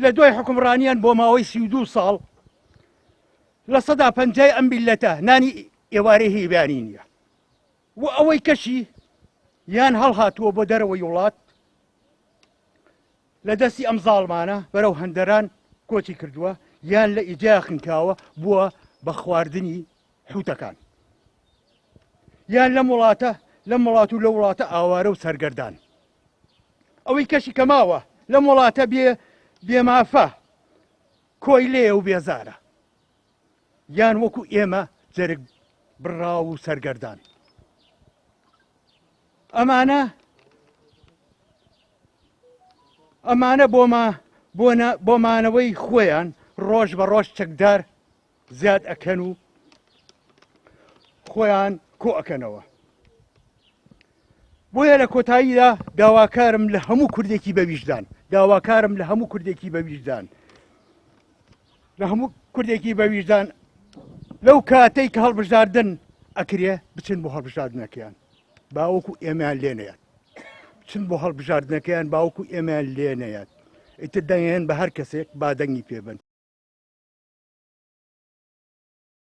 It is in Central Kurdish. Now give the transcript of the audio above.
لە دوای حکمڕانیان بۆ ماوەی 32 ساڵ لە 150 ئەم میلەتە نانی ئێوارەی هیبانی نییە و ئەوەی کەشی یان هەڵهاتووە بۆ دەرەوەی وڵات لە دەستی ئەم زاڵمانە بەرەو هەندەران کۆچی کردووە یان لە ئیجا خنکاوە بووە بە خواردنی حوتەکان یان لەم وڵات و لە وڵاتە ئاوارە و سەرگەردان ئەوەی کەشی کەماوە لەم وڵاتە بێمافە کۆی لێ و بێزارە یان وەکو ئێمە جەرگ بڕاو و سەرگەردان ئەمانە بۆمانەوەی خۆیان ڕۆژ بە ڕۆژ چەکدار زیاد ئەکەن و خۆیان کۆ ئەکەنەوە بۆیە لە کۆتاییدا داواکارم لە هەموو کوردێکی بەویژدان لەو کاتەی کە هەڵبژاردن ئەکرێ بچن بۆ هەڵبژاردنەکەیان باوەکو ئێمەیان لێ نەیەت بچن بۆ هەڵبژاردنەکەیان باوەکو ئێمەیان لێ نەیەت ئیتر دەنگێن بە هەر کەسێک با دەنگی پێبن